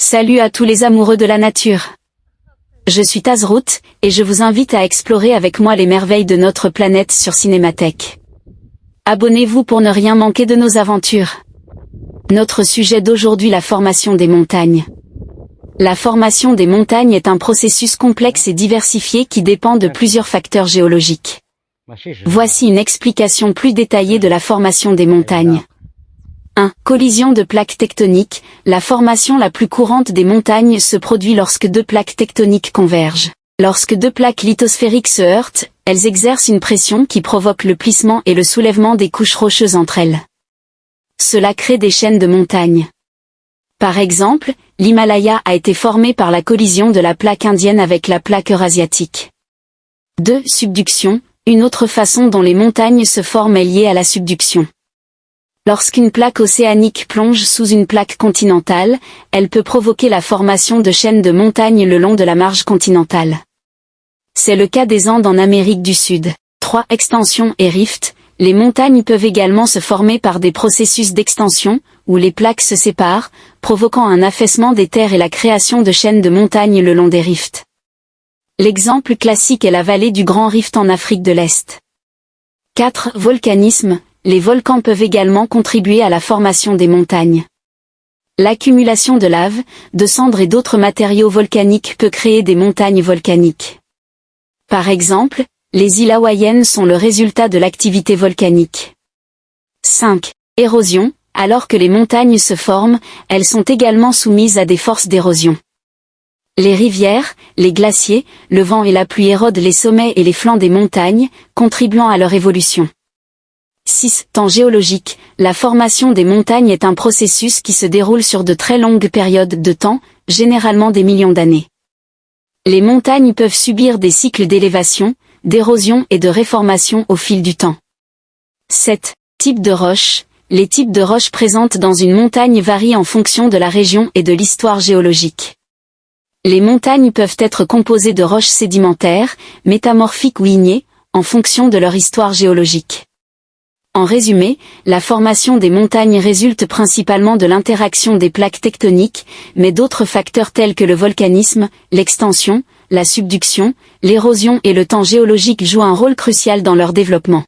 Salut à tous les amoureux de la nature. Je suis Tazroot, et je vous invite à explorer avec moi les merveilles de notre planète sur Cinémathèque. Abonnez-vous pour ne rien manquer de nos aventures. Notre sujet d'aujourd'hui, la formation des montagnes. La formation des montagnes est un processus complexe et diversifié qui dépend de plusieurs facteurs géologiques. Voici une explication plus détaillée de la formation des montagnes. 1. Collision de plaques tectoniques. La formation la plus courante des montagnes se produit lorsque deux plaques tectoniques convergent. Lorsque deux plaques lithosphériques se heurtent, elles exercent une pression qui provoque le plissement et le soulèvement des couches rocheuses entre elles. Cela crée des chaînes de montagnes. Par exemple, l'Himalaya a été formé par la collision de la plaque indienne avec la plaque eurasiatique. 2. Subduction. Une autre façon dont les montagnes se forment est liée à la subduction. Lorsqu'une plaque océanique plonge sous une plaque continentale, elle peut provoquer la formation de chaînes de montagnes le long de la marge continentale. C'est le cas des Andes en Amérique du Sud. 3. Extension et rift. Les montagnes peuvent également se former par des processus d'extension, où les plaques se séparent, provoquant un affaissement des terres et la création de chaînes de montagnes le long des rifts. L'exemple classique est la vallée du Grand Rift en Afrique de l'Est. 4. Volcanisme. Les volcans peuvent également contribuer à la formation des montagnes. L'accumulation de lave, de cendres et d'autres matériaux volcaniques peut créer des montagnes volcaniques. Par exemple, les îles hawaïennes sont le résultat de l'activité volcanique. 5. Érosion. Alors que les montagnes se forment, elles sont également soumises à des forces d'érosion. Les rivières, les glaciers, le vent et la pluie érodent les sommets et les flancs des montagnes, contribuant à leur évolution. 6. Temps géologique. La formation des montagnes est un processus qui se déroule sur de très longues périodes de temps, généralement des millions d'années. Les montagnes peuvent subir des cycles d'élévation, d'érosion et de réformation au fil du temps. 7. Types de roches. Les types de roches présentes dans une montagne varient en fonction de la région et de l'histoire géologique. Les montagnes peuvent être composées de roches sédimentaires, métamorphiques ou ignées, en fonction de leur histoire géologique. En résumé, la formation des montagnes résulte principalement de l'interaction des plaques tectoniques, mais d'autres facteurs tels que le volcanisme, l'extension, la subduction, l'érosion et le temps géologique jouent un rôle crucial dans leur développement.